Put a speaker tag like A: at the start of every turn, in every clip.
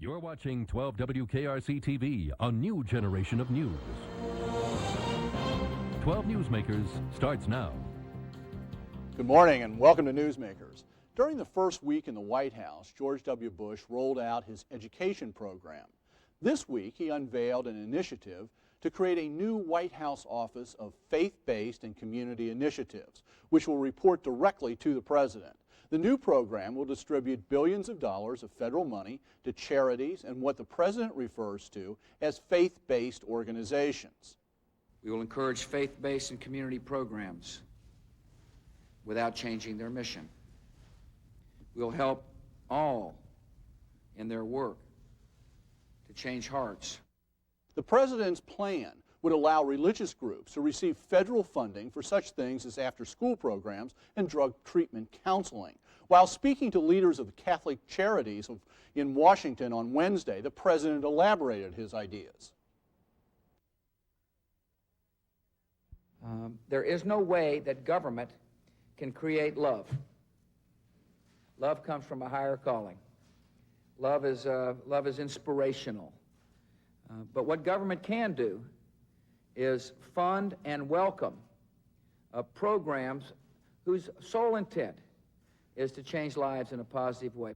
A: You're watching 12 WKRC TV, a new generation of news. 12 Newsmakers starts now.
B: Good morning and welcome to Newsmakers. During the first week in the White House, George W. Bush rolled out his education program. This week, he unveiled an initiative to create a new White House Office of Faith-Based and Community Initiatives, which will report directly to the President. The new program will distribute billions of dollars of federal money to charities and what the President refers to as faith-based organizations.
C: We will encourage faith-based and community programs without changing their mission. We will help all in their work to change hearts.
B: The President's plan would allow religious groups to receive federal funding for such things as after-school programs and drug treatment counseling. While speaking to leaders of the Catholic charities in Washington on Wednesday, the President elaborated his ideas.
C: There is no way that government can create love. Love comes from a higher calling. Love is inspirational. But what government can do is fund and welcome programs whose sole intent is to change lives in a positive way.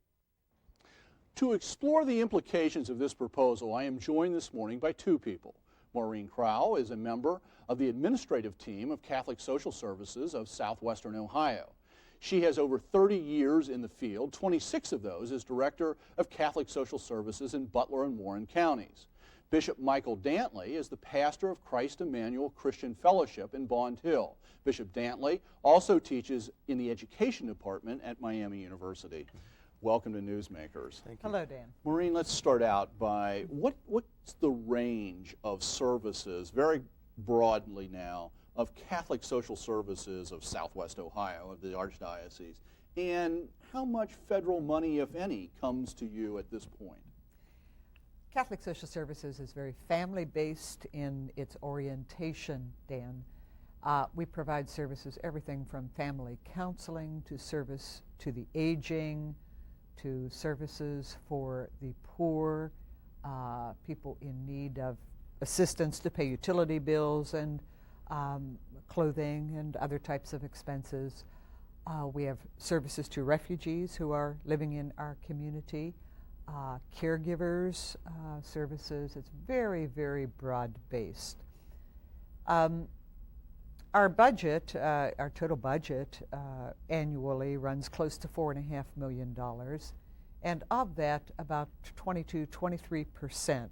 B: To explore the implications of this proposal, I am joined this morning by two people. Maureen Krah is a member of the administrative team of Catholic Social Services of Southwestern Ohio. She has over 30 years in the field, 26 of those as Director of Catholic Social Services in Butler and Warren counties. Bishop Michael Dantley is the pastor of Emmanuel Christian Fellowship in Bond Hill. Bishop Dantley also teaches in the education department at Miami University. Welcome to Newsmakers.
D: Thank you.
E: Hello, Dan.
B: Maureen, let's start out by what's the range of services, very broadly now, of Catholic Social Services of Southwest Ohio, of the Archdiocese, and how much federal money, if any, comes to you at this point?
E: Catholic Social Services is very family-based in its orientation, Dan. We provide services, everything from family counseling to service to the aging, to services for the poor, people in need of assistance to pay utility bills and clothing and other types of expenses. We have services to refugees who are living in our community, caregivers services. It's very, very broad-based. Our budget, our total budget annually runs close to $4.5 million, and of that, about 23%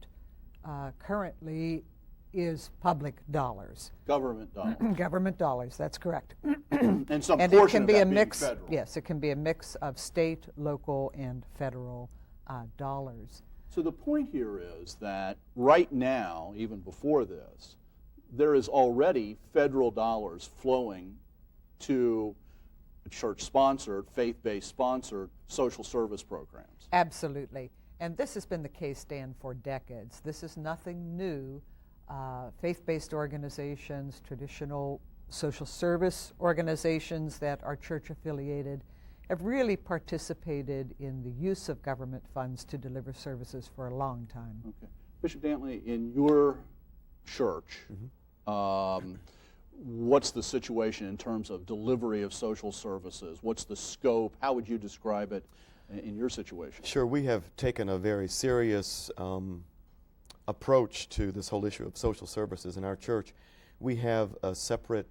E: currently is public dollars.
B: Government dollars.
E: Government dollars, that's correct.
B: And some
E: And
B: portion
E: it can be
B: of
E: a
B: that
E: mix.
B: being federal.
E: Yes, it can be a mix of state, local, and federal dollars.
B: So the point here is that right now, even before this, there is already federal dollars flowing to church-sponsored, faith-based sponsored social service programs.
E: Absolutely. And this has been the case, Dan, for decades. This is nothing new. Faith-based organizations, traditional social service organizations that are church-affiliated have really participated in the use of government funds to deliver services for a long time.
B: Okay. Bishop Dantley, in your church, what's the situation in terms of delivery of social services? What's the scope? How would you describe it in your situation?
D: Sure, we have taken a very serious approach to this whole issue of social services in our church. We have a separate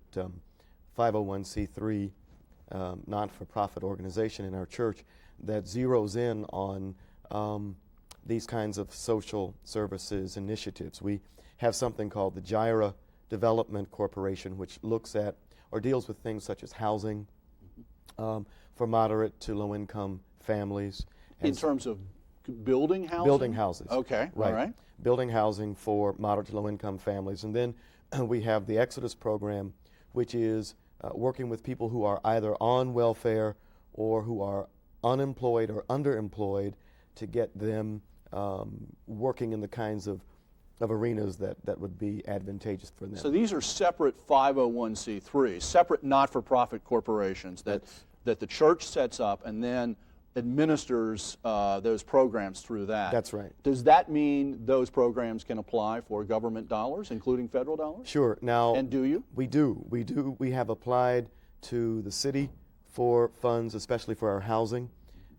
D: 501c3 non-for-profit organization in our church that zeroes in on these kinds of social services initiatives. We have something called the GIRA Development Corporation, which looks at or deals with things such as housing for moderate to low-income families.
B: In terms of building housing?
D: Building houses.
B: Okay,
D: right.
B: All right.
D: Building housing for moderate to low-income families. And then we have the Exodus program, which is working with people who are either on welfare or who are unemployed or underemployed to get them working in the kinds of arenas that would be advantageous for them.
B: So these are separate 501c3s, separate not-for-profit corporations that the church sets up, and then administers those programs through that.
D: That's right.
B: Does that mean those programs can apply for government dollars, including federal dollars?
D: Sure. Now,
B: and do you?
D: We do. We do. We have applied to the city for funds, especially for our housing,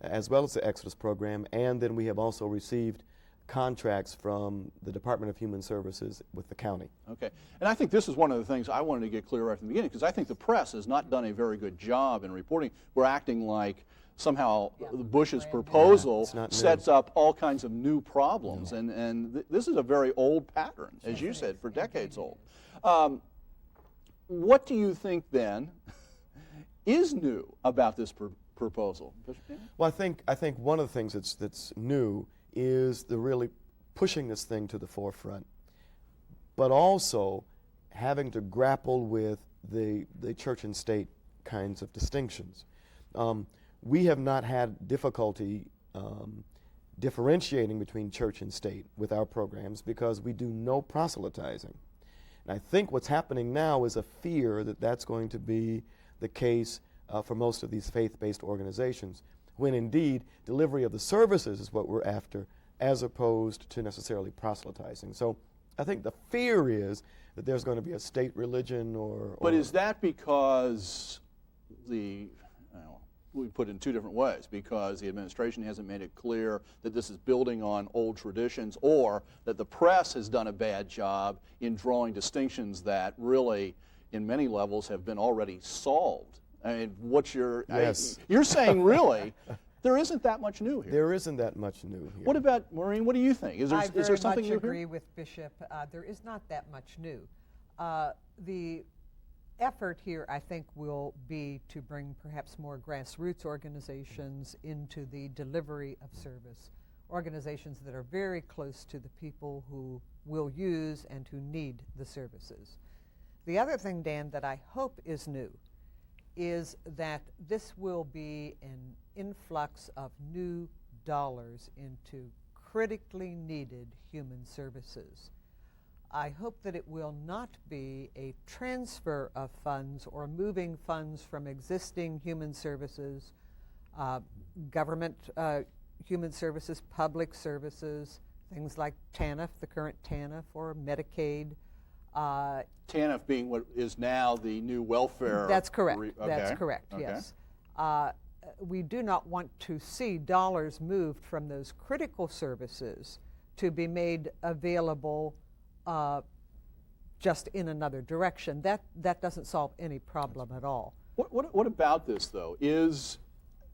D: as well as the Exodus program, and then we have also received contracts from the Department of Human Services with the county.
B: Okay. And I think this is one of the things I wanted to get clear right from the beginning, because I think the press has not done a very good job in reporting. We're acting like somehow Bush's proposal sets up all kinds of new problems, and this is a very old pattern, as you said, for decades old. What do you think then is new about this proposal?
D: Well, I think one of the things that's new is the really pushing this thing to the forefront, but also having to grapple with the church and state kinds of distinctions. We have not had difficulty differentiating between church and state with our programs because we do no proselytizing. And I think what's happening now is a fear that that's going to be the case for most of these faith-based organizations, when indeed delivery of the services is what we're after, as opposed to necessarily proselytizing. So I think the fear is that there's going to be a state religion or
B: But is that because we put it in two different ways, because the administration hasn't made it clear that this is building on old traditions, or that the press has done a bad job in drawing distinctions that really, in many levels, have been already solved? I mean, what's your...
D: Yes.
B: You're saying, really, there isn't that much new here.
D: There isn't that much new here.
B: What about, Maureen, what do you think? Is there something new here?
E: I very much agree with Bishop. There is not that much new. The effort here, I think, will be to bring perhaps more grassroots organizations into the delivery of service, organizations that are very close to the people who will use and who need the services. The other thing, Dan, that I hope is new is that this will be an influx of new dollars into critically needed human services. I hope that it will not be a transfer of funds or moving funds from existing human services, government human services, public services, things like TANF, the current TANF, or Medicaid.
B: TANF being what is now the new welfare...
E: That's correct.
B: Okay.
E: That's correct,
B: Okay.
E: yes. We do not want to see dollars moved from those critical services to be made available just in another direction. That doesn't solve any problem at all.
B: What about this, though? Is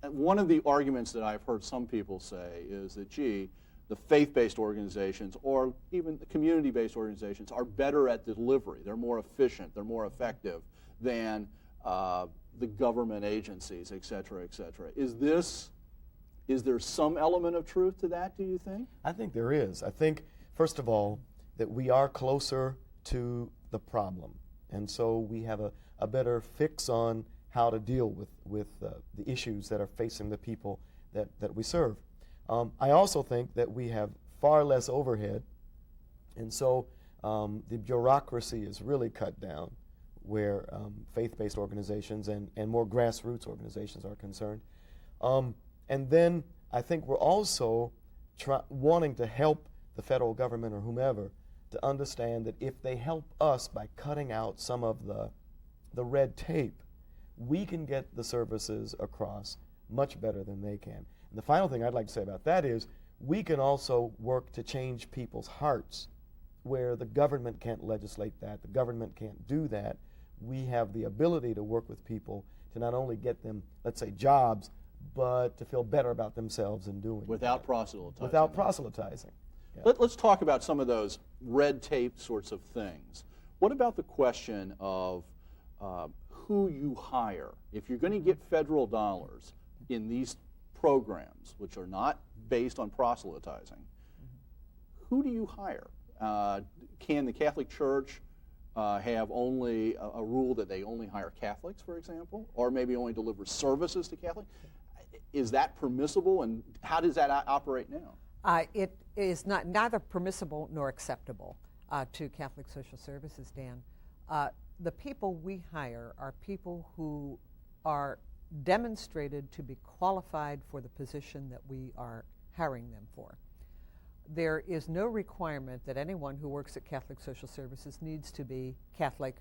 B: one of the arguments that I've heard some people say is that, gee, the faith-based organizations or even the community-based organizations are better at delivery. They're more efficient. They're more effective than the government agencies, et cetera, et cetera. Is there some element of truth to that, do you think?
D: I think there is. I think, first of all, that we are closer to the problem. And so we have a better fix on how to deal with the issues that are facing the people that we serve. I also think that we have far less overhead, and so the bureaucracy is really cut down where faith-based organizations and more grassroots organizations are concerned. And then I think we're also wanting to help the federal government or whomever to understand that if they help us by cutting out some of the red tape, we can get the services across much better than they can. And the final thing I'd like to say about that is we can also work to change people's hearts where the government can't legislate that, the government can't do that. We have the ability to work with people to not only get them, let's say, jobs, but to feel better about themselves in doing
B: Without
D: that.
B: proselytizing.
D: Without proselytizing. Yeah.
B: Let's talk about some of those red tape sorts of things. What about the question of who you hire? If you're going to get federal dollars in these programs, which are not based on proselytizing, who do you hire? Can the Catholic Church have only a rule that they only hire Catholics, for example, or maybe only deliver services to Catholics? Is that permissible, and how does that operate now?
E: It is neither permissible nor acceptable to Catholic Social Services, Dan. The people we hire are people who are demonstrated to be qualified for the position that we are hiring them for. There is no requirement that anyone who works at Catholic Social Services needs to be Catholic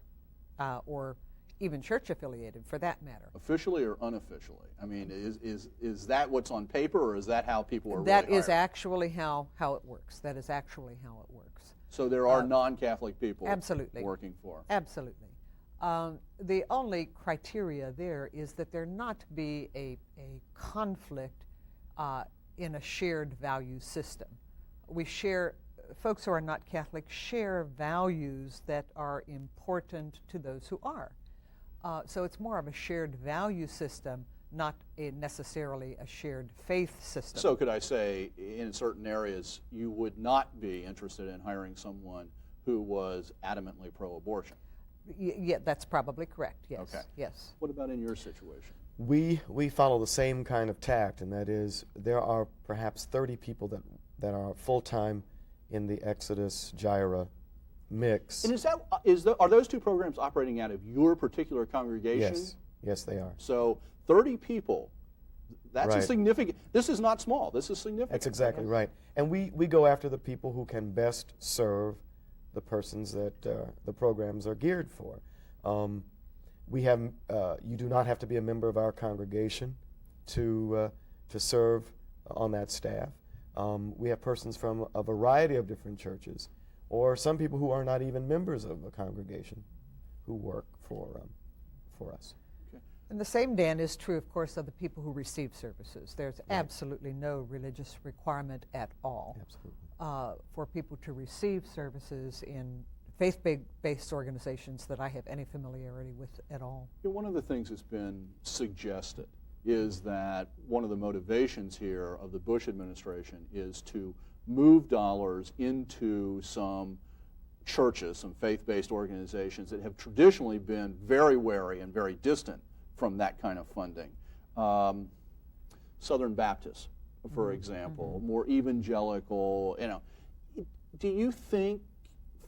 E: or even church affiliated, for that matter.
B: Officially or unofficially? I mean, is that what's on paper, or is that how people are really
E: That
B: hired?
E: is actually how it works. That is actually how it works.
B: So there are non-Catholic people
E: absolutely
B: working for?
E: Absolutely. The only criteria there is that there not be a conflict in a shared value system. We share, folks who are not Catholic share values that are important to those who are. So it's more of a shared value system, not necessarily a shared faith system.
B: So could I say, in certain areas, you would not be interested in hiring someone who was adamantly pro-abortion?
E: Yeah, that's probably correct, yes.
B: Okay.
E: Yes.
B: What about in your situation?
D: We follow the same kind of tact, and that is there are perhaps 30 people that are full-time in the Exodus Gyra mix.
B: And are those two programs operating out of your particular congregation?
D: Yes, they are.
B: So 30 people, that's a
D: Right.
B: significant, this is not small, this is significant.
D: That's exactly right. And we go after the people who can best serve the persons that the programs are geared for. We have, you do not have to be a member of our congregation to serve on that staff. We have persons from a variety of different churches, or some people who are not even members of a congregation who work for us.
E: And the same, Dan, is true, of course, of the people who receive services. There's absolutely no religious requirement at all for people to receive services in faith-based organizations that I have any familiarity with at all.
B: One of the things that's been suggested is that one of the motivations here of the Bush administration is to move dollars into some churches, some faith-based organizations that have traditionally been very wary and very distant from that kind of funding. Southern Baptists, for example, more evangelical, Do you think,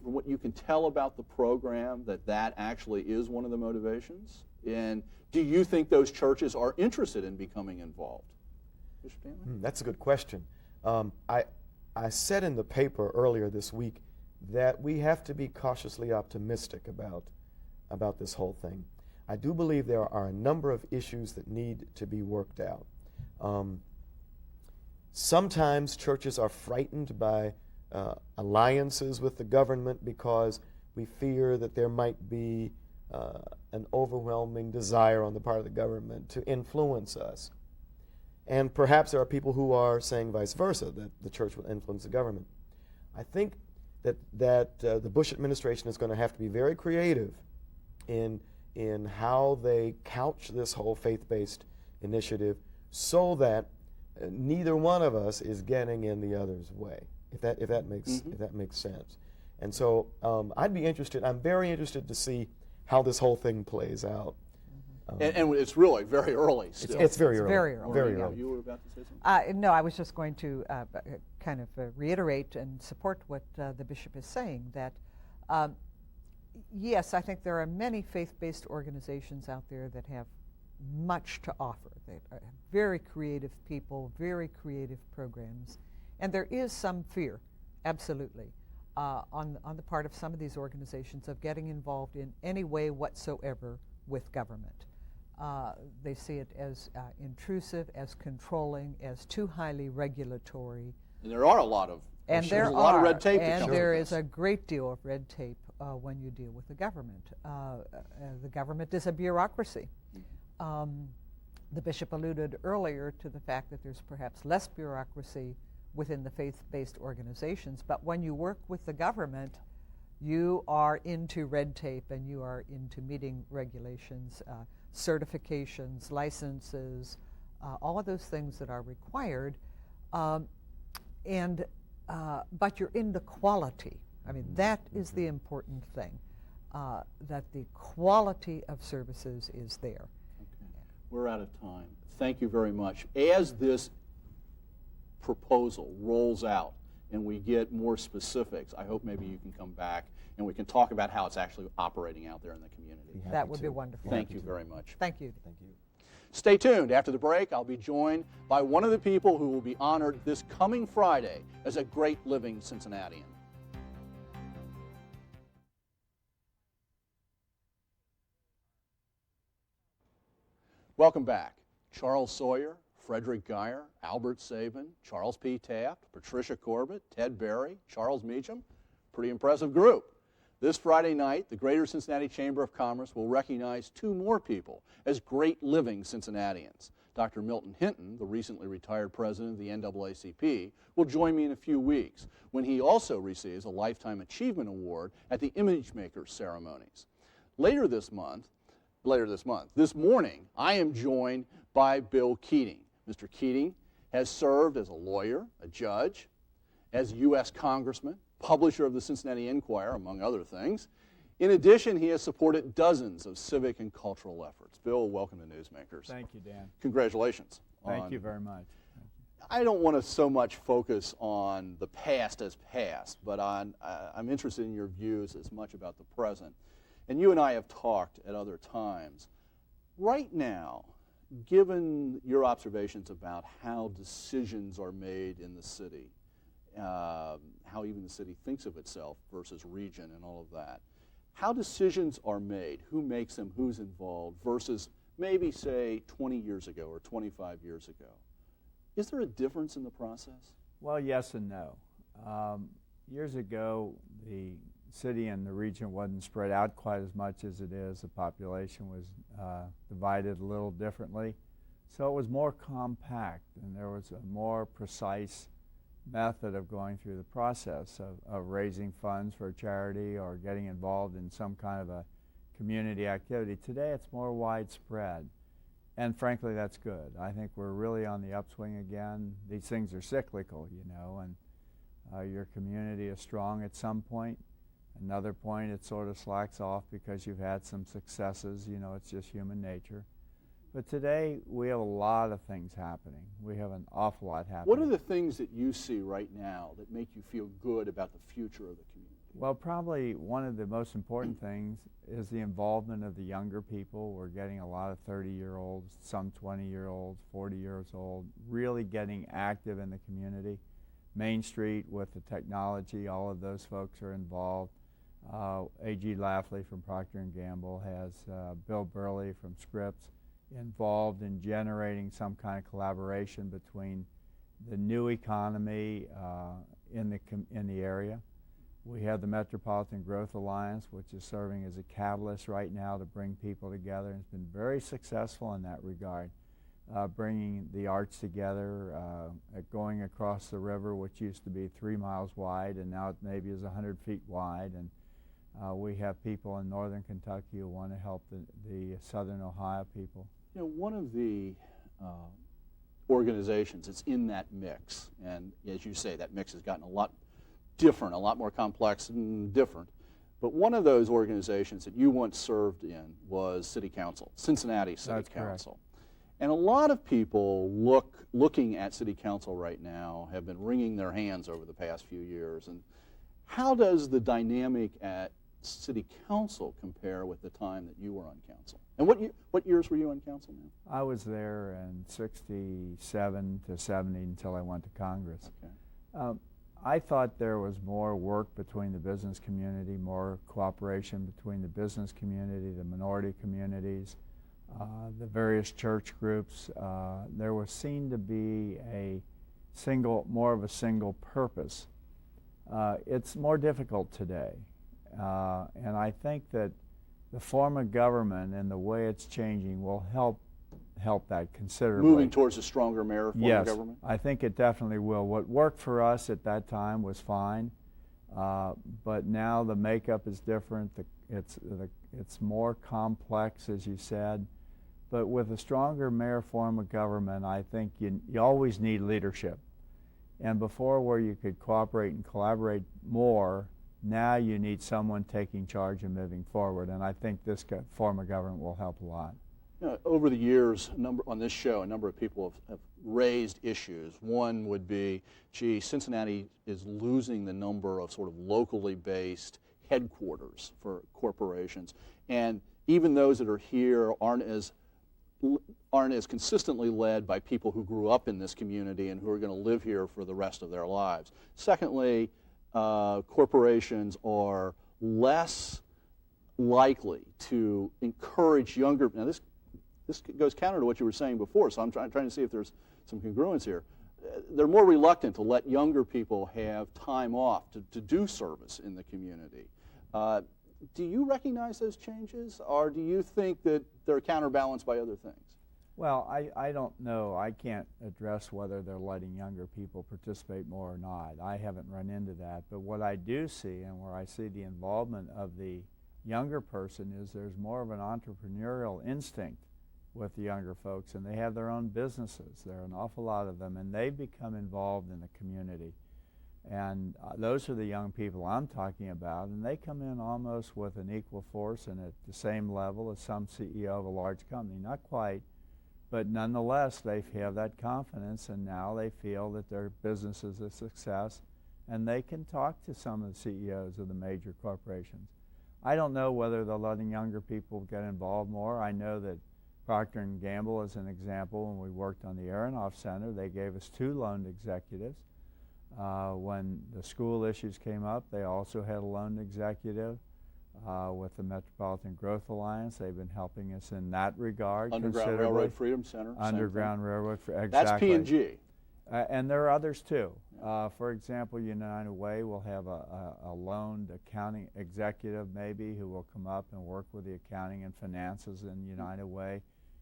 B: from what you can tell about the program, that actually is one of the motivations? And do you think those churches are interested in becoming involved? Bishop Dantley?
D: That's a good question. I said in the paper earlier this week that we have to be cautiously optimistic about this whole thing. I do believe there are a number of issues that need to be worked out. Sometimes churches are frightened by alliances with the government because we fear that there might be an overwhelming desire on the part of the government to influence us. And perhaps there are people who are saying vice versa, that the church will influence the government. I think that the Bush administration is going to have to be very creative in how they couch this whole faith-based initiative so that neither one of us is getting in the other's way, if that makes sense. And so I'm very interested to see how this whole thing plays out.
B: And it's really very early still.
D: It's very early.
E: Very early.
D: Very
B: Yeah,
D: early.
B: you were about to say something?
E: No, I was just going to kind of reiterate and support what the bishop is saying, that yes, I think there are many faith-based organizations out there that have much to offer. They are very creative people, very creative programs, and there is some fear, absolutely, on the part of some of these organizations of getting involved in any way whatsoever with government. They see it as intrusive, as controlling, as too highly regulatory.
B: And there are a lot of
E: And
B: there's a lot of red tape that
E: and
B: comes
E: there
B: with
E: is
B: this.
E: a great deal of red tape when you deal with the government. The government is a bureaucracy. The bishop alluded earlier to the fact that there's perhaps less bureaucracy within the faith-based organizations, but when you work with the government, you are into red tape and you are into meeting regulations, certifications, licenses, all of those things that are required, but you're into quality. I mean, that is the important thing, that the quality of services is there.
B: Okay. We're out of time. Thank you very much. As this proposal rolls out and we get more specifics, I hope maybe you can come back and we can talk about how it's actually operating out there in the community.
E: That would be wonderful.
B: Thank you very much.
E: Thank you.
D: Thank you.
B: Stay tuned. After the break, I'll be joined by one of the people who will be honored this coming Friday as a great living Cincinnatian. Welcome back. Charles Sawyer, Frederick Geyer, Albert Sabin, Charles P. Taft, Patricia Corbett, Ted Berry, Charles Meacham. Pretty impressive group. This Friday night, the Greater Cincinnati Chamber of Commerce will recognize two more people as great living Cincinnatians. Dr. Milton Hinton, the recently retired president of the NAACP, will join me in a few weeks when he also receives a Lifetime Achievement Award at the Image Makers ceremonies. This morning, I am joined by Bill Keating. Mr. Keating has served as a lawyer, a judge, as U.S. Congressman, publisher of the Cincinnati Enquirer, among other things. In addition, he has supported dozens of civic and cultural efforts. Bill, welcome to Newsmakers.
F: Thank you, Dan.
B: Congratulations.
F: Thank you very much.
B: I don't want to so much focus on the past as past, but I'm interested in your views as much about the present. And you and I have talked at other times. Right now, given your observations about how decisions are made in the city, how even the city thinks of itself versus region and all of that, how decisions are made, who makes them, who's involved, versus maybe, say, 20 years ago or 25 years ago. Is there a difference in the process?
F: Well, yes and no. Years ago, the city and the region wasn't spread out quite as much as it is. The population was divided a little differently. So it was more compact, and there was a more precise method of going through the process of raising funds for a charity or getting involved in some kind of a community activity. Today it's more widespread, and frankly that's good. I think we're really on the upswing again. These things are cyclical, you know, and your community is strong at some point. Another point it sort of slacks off because you've had some successes, you know, it's just human nature. But today, we have a lot of things happening. We have an awful lot happening.
B: What are the things that you see right now that make you feel good about the future of the community?
F: Well, probably one of the most important things is the involvement of the younger people. We're getting a lot of 30-year-olds, some 20-year-olds, 40 years old, really getting active in the community. Main Street with the technology, all of those folks are involved. A.G. Lafley from Procter & Gamble has Bill Burley from Scripps involved in generating some kind of collaboration between the new economy in the area. We have the Metropolitan Growth Alliance, which is serving as a catalyst right now to bring people together, and it's been very successful in that regard, bringing the arts together, going across the river, which used to be 3 miles wide, and now it maybe is 100 feet wide. And we have people in northern Kentucky who want to help the southern Ohio people.
B: You know, one of the organizations that's in that mix, and as you say, that mix has gotten a lot different, a lot more complex and different, but one of those organizations that you once served in was City Council, Cincinnati City
F: That's
B: Council.
F: Correct.
B: And a lot of people looking at City Council right now have been wringing their hands over the past few years. And how does the dynamic at City Council compare with the time that you were on council? And what years were you on council now?
F: I was there in 67 to 70 until I went to Congress.
B: Okay.
F: I thought there was more work between the business community, more cooperation between the business community, the minority communities, the various church groups. There was seen to be more of a single purpose. It's more difficult today. And I think that the form of government and the way it's changing will help that considerably.
B: Moving towards a stronger mayor form of government?
F: Yes, I think it definitely will. What worked for us at that time was fine, but now the makeup is different. It's more complex, as you said. But with a stronger mayor form of government, I think you always need leadership. And before, where you could cooperate and collaborate more, now you need someone taking charge and moving forward. And I think this form of government will help a lot.
B: You know, over the years, on this show, a number of people have raised issues. One would be, gee, Cincinnati is losing the number of sort of locally based headquarters for corporations. And even those that are here aren't as aren't as consistently led by people who grew up in this community and who are going to live here for the rest of their lives. Secondly, corporations are less likely to encourage younger. Now, this goes counter to what you were saying before, so I'm trying to see if there's some congruence here. They're more reluctant to let younger people have time off to do service in the community. Do you recognize those changes, or do you think that they're counterbalanced by other things?
F: Well, I don't know. I can't address whether they're letting younger people participate more or not. I haven't run into that. But what I do see, and where I see the involvement of the younger person, is there's more of an entrepreneurial instinct with the younger folks, and they have their own businesses. There are an awful lot of them, and they become involved in the community. And those are the young people I'm talking about, and they come in almost with an equal force and at the same level as some CEO of a large company. Not quite, but nonetheless, they have that confidence, and now they feel that their business is a success, and they can talk to some of the CEOs of the major corporations. I don't know whether they're letting younger people get involved more. I know that Procter & Gamble, as an example, when we worked on the Aronoff Center, they gave us 2 loaned executives. When the school issues came up, they also had a loan executive. With the Metropolitan Growth Alliance, they've been helping us in that regard.
B: Underground Railroad Freedom Center.
F: Underground Railroad, exactly.
B: That's P&G.
F: And there are others too. For example, United Way will have a loaned accounting executive maybe who will come up and work with the accounting and finances in United Way.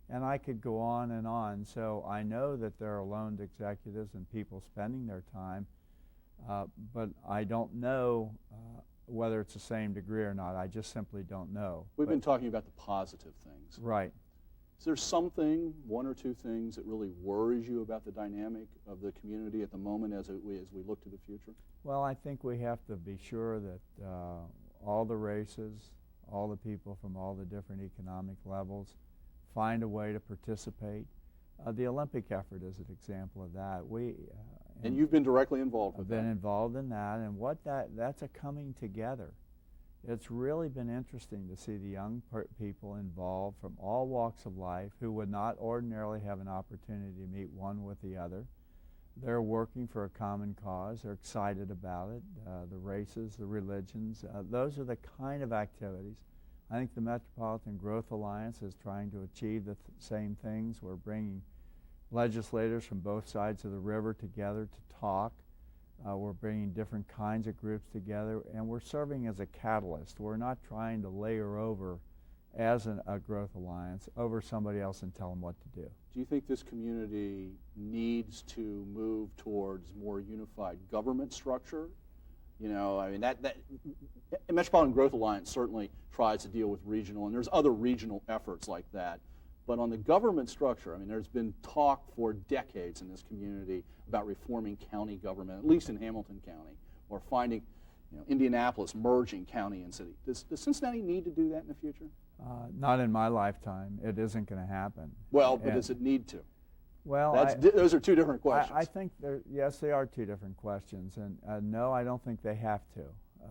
F: And I could go on and on. So I know that there are loaned executives and people spending their time, but I don't know whether it's the same degree or not. I just simply don't know.
B: We've been talking about the positive things.
F: Right.
B: Is there something, 1 or 2 things, that really worries you about the dynamic of the community at the moment as we look to the future?
F: Well, I think we have to be sure that all the races, all the people from all the different economic levels find a way to participate. The Olympic effort is an example of that.
B: And you've been directly involved with that.
F: I've been involved in that, and that's a coming together. It's really been interesting to see the young people involved from all walks of life who would not ordinarily have an opportunity to meet one with the other. They're working for a common cause. They're excited about it. The races, the religions, those are the kind of activities. I think the Metropolitan Growth Alliance is trying to achieve the same things. We're bringing legislators from both sides of the river together to talk. We're bringing different kinds of groups together, and we're serving as a catalyst. We're not trying to layer over, as a growth alliance, over somebody else and tell them what to do.
B: Do you think this community needs to move towards more unified government structure? You know, I mean, that Metropolitan Growth Alliance certainly tries to deal with regional, and there's other regional efforts like that. But on the government structure, I mean, there's been talk for decades in this community about reforming county government, at least in Hamilton County, or finding, Indianapolis merging county and city. Does Cincinnati need to do that in the future?
F: Not in my lifetime. It isn't going to happen.
B: Well, but does it need to?
F: Well,
B: those are 2 different questions.
F: I think, yes, they are 2 different questions. And no, I don't think they have to.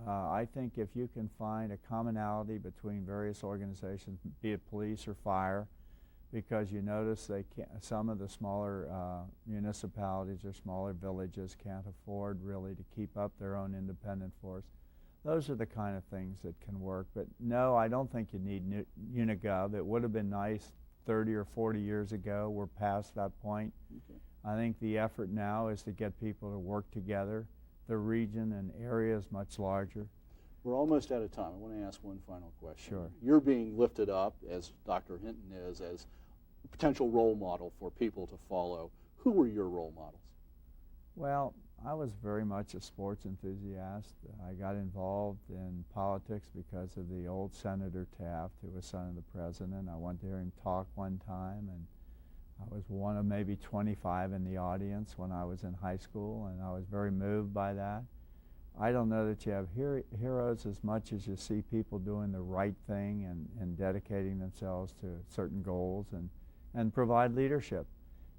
F: I think if you can find a commonality between various organizations, be it police or fire, because you notice some of the smaller municipalities or smaller villages can't afford really to keep up their own independent force. Those are the kind of things that can work. But no, I don't think you need Unigov. It would have been nice 30 or 40 years ago. We're past that point. Okay. I think the effort now is to get people to work together. The region and area is much larger.
B: We're almost out of time. I want to ask one final question.
F: Sure.
B: You're being lifted up, as Dr. Hinton is, as a potential role model for people to follow. Who were your role models?
F: Well, I was very much a sports enthusiast. I got involved in politics because of the old Senator Taft, who was son of the president. I went to hear him talk one time, and I was one of maybe 25 in the audience when I was in high school, and I was very moved by that. I don't know that you have heroes as much as you see people doing the right thing and dedicating themselves to certain goals and provide leadership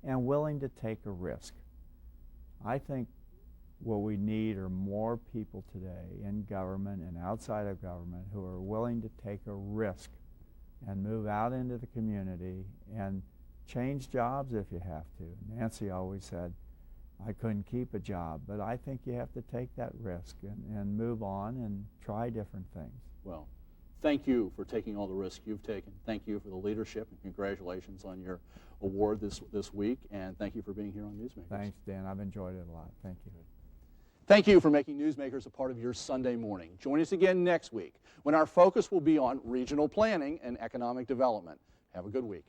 F: and willing to take a risk. I think what we need are more people today in government and outside of government who are willing to take a risk and move out into the community and change jobs if you have to. Nancy always said, I couldn't keep a job, but I think you have to take that risk and move on and try different things.
B: Well, thank you for taking all the risk you've taken. Thank you for the leadership, and congratulations on your award this week, and thank you for being here on Newsmakers.
F: Thanks, Dan. I've enjoyed it a lot. Thank you.
B: Thank you for making Newsmakers a part of your Sunday morning. Join us again next week when our focus will be on regional planning and economic development. Have a good week.